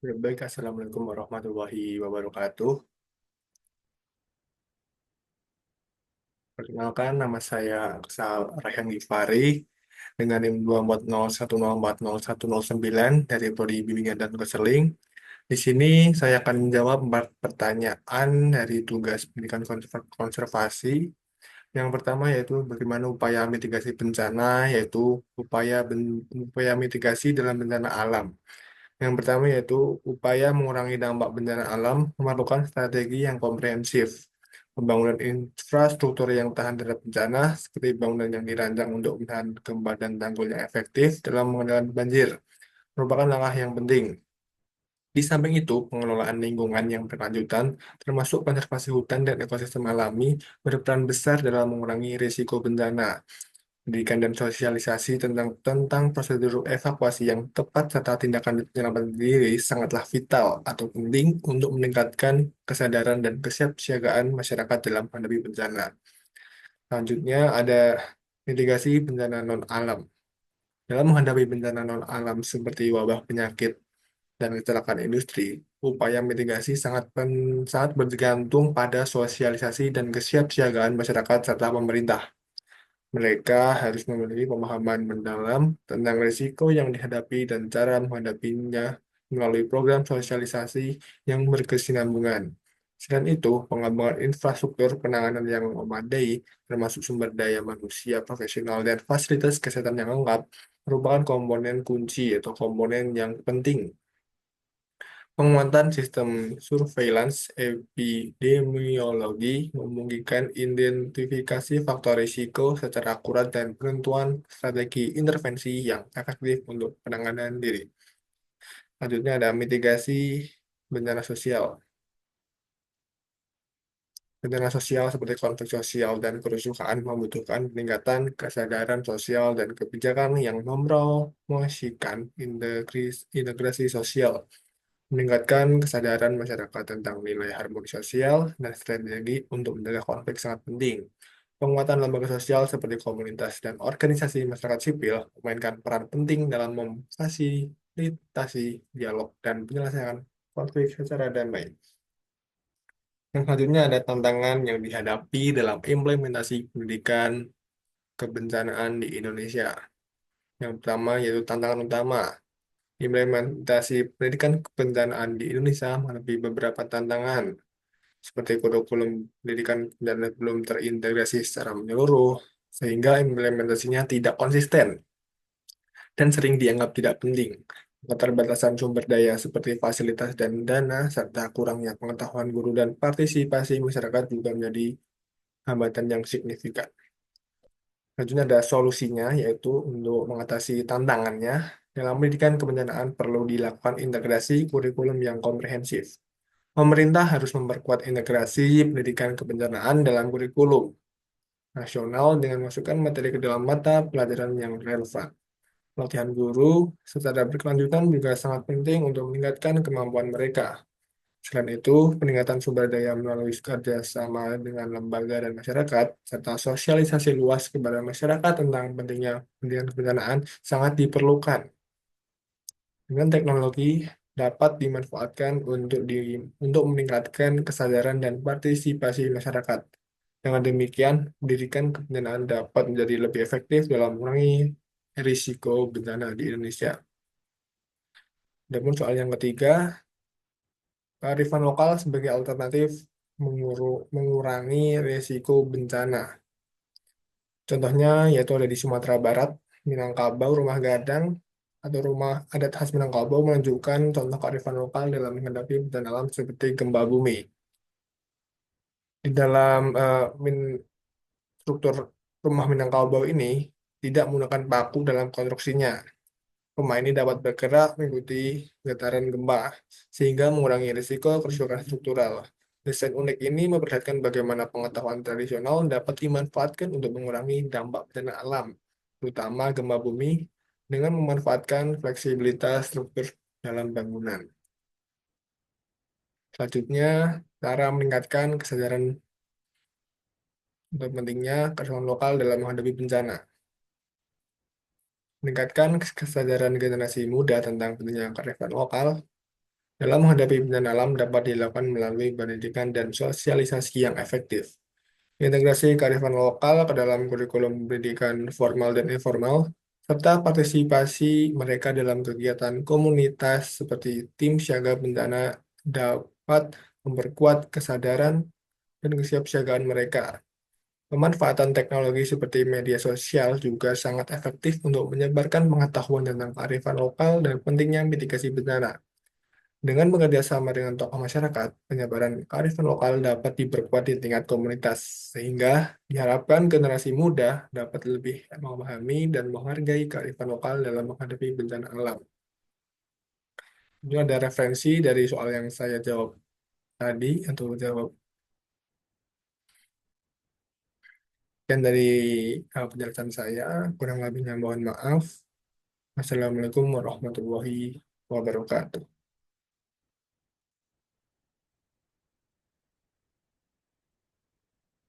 Baik, Assalamualaikum warahmatullahi wabarakatuh. Perkenalkan, nama saya Aksal Rayhan Gifari dengan NIM 240104009 dari Prodi Bimbingan dan Konseling. Di sini saya akan menjawab 4 pertanyaan dari tugas pendidikan konservasi. Yang pertama yaitu bagaimana upaya mitigasi bencana, yaitu upaya mitigasi dalam bencana alam. Yang pertama yaitu upaya mengurangi dampak bencana alam memerlukan strategi yang komprehensif. Pembangunan infrastruktur yang tahan terhadap bencana, seperti bangunan yang dirancang untuk menahan gempa dan tanggul yang efektif dalam mengendalikan banjir, merupakan langkah yang penting. Di samping itu, pengelolaan lingkungan yang berkelanjutan, termasuk konservasi hutan dan ekosistem alami, berperan besar dalam mengurangi risiko bencana. Pendidikan dan sosialisasi tentang prosedur evakuasi yang tepat serta tindakan penyelamat diri sangatlah vital atau penting untuk meningkatkan kesadaran dan kesiapsiagaan masyarakat dalam menghadapi bencana. Selanjutnya ada mitigasi bencana non-alam. Dalam menghadapi bencana non-alam seperti wabah penyakit dan kecelakaan industri, upaya mitigasi sangat bergantung pada sosialisasi dan kesiapsiagaan masyarakat serta pemerintah. Mereka harus memiliki pemahaman mendalam tentang risiko yang dihadapi dan cara menghadapinya melalui program sosialisasi yang berkesinambungan. Selain itu, pengembangan infrastruktur penanganan yang memadai, termasuk sumber daya manusia profesional dan fasilitas kesehatan yang lengkap, merupakan komponen kunci atau komponen yang penting. Penguatan sistem surveillance epidemiologi memungkinkan identifikasi faktor risiko secara akurat dan penentuan strategi intervensi yang efektif untuk penanganan diri. Selanjutnya ada mitigasi bencana sosial. Bencana sosial seperti konflik sosial dan kerusuhan membutuhkan peningkatan kesadaran sosial dan kebijakan yang mempromosikan integrasi sosial, meningkatkan kesadaran masyarakat tentang nilai harmoni sosial dan strategi untuk mencegah konflik sangat penting. Penguatan lembaga sosial seperti komunitas dan organisasi masyarakat sipil memainkan peran penting dalam memfasilitasi dialog dan penyelesaian konflik secara damai. Yang selanjutnya ada tantangan yang dihadapi dalam implementasi pendidikan kebencanaan di Indonesia. Yang pertama yaitu tantangan utama. Implementasi pendidikan kebencanaan di Indonesia menghadapi beberapa tantangan, seperti kurikulum pendidikan dan belum terintegrasi secara menyeluruh, sehingga implementasinya tidak konsisten dan sering dianggap tidak penting. Keterbatasan sumber daya seperti fasilitas dan dana, serta kurangnya pengetahuan guru dan partisipasi masyarakat juga menjadi hambatan yang signifikan. Selanjutnya ada solusinya, yaitu untuk mengatasi tantangannya, dalam pendidikan kebencanaan perlu dilakukan integrasi kurikulum yang komprehensif. Pemerintah harus memperkuat integrasi pendidikan kebencanaan dalam kurikulum nasional dengan masukkan materi ke dalam mata pelajaran yang relevan. Pelatihan guru secara berkelanjutan juga sangat penting untuk meningkatkan kemampuan mereka. Selain itu, peningkatan sumber daya melalui kerjasama dengan lembaga dan masyarakat, serta sosialisasi luas kepada masyarakat tentang pentingnya pendidikan kebencanaan sangat diperlukan. Dengan teknologi dapat dimanfaatkan untuk meningkatkan kesadaran dan partisipasi masyarakat. Dengan demikian, pendidikan kebencanaan dapat menjadi lebih efektif dalam mengurangi risiko bencana di Indonesia. Adapun soal yang ketiga, kearifan lokal sebagai alternatif mengurangi risiko bencana. Contohnya yaitu ada di Sumatera Barat, Minangkabau, Rumah Gadang, atau Rumah Adat Khas Minangkabau menunjukkan contoh kearifan lokal dalam menghadapi bencana alam seperti gempa bumi. Di dalam struktur rumah Minangkabau ini tidak menggunakan paku dalam konstruksinya. Rumah ini dapat bergerak mengikuti getaran gempa, sehingga mengurangi risiko kerusakan struktural. Desain unik ini memperlihatkan bagaimana pengetahuan tradisional dapat dimanfaatkan untuk mengurangi dampak bencana alam, terutama gempa bumi, dengan memanfaatkan fleksibilitas struktur dalam bangunan. Selanjutnya, cara meningkatkan kesadaran untuk pentingnya kearifan lokal dalam menghadapi bencana. Meningkatkan kesadaran generasi muda tentang pentingnya kearifan lokal Dalam menghadapi bencana alam dapat dilakukan melalui pendidikan dan sosialisasi yang efektif. Integrasi kearifan lokal ke dalam kurikulum pendidikan formal dan informal, serta partisipasi mereka dalam kegiatan komunitas seperti tim siaga bencana dapat memperkuat kesadaran dan kesiapsiagaan mereka. Pemanfaatan teknologi seperti media sosial juga sangat efektif untuk menyebarkan pengetahuan tentang kearifan lokal dan pentingnya mitigasi bencana. Dengan bekerja sama dengan tokoh masyarakat, penyebaran kearifan lokal dapat diperkuat di tingkat komunitas, sehingga diharapkan generasi muda dapat lebih memahami dan menghargai kearifan lokal dalam menghadapi bencana alam. Ini ada referensi dari soal yang saya jawab tadi, atau jawab dan dari penjelasan saya, kurang lebihnya mohon maaf. Wassalamualaikum warahmatullahi wabarakatuh.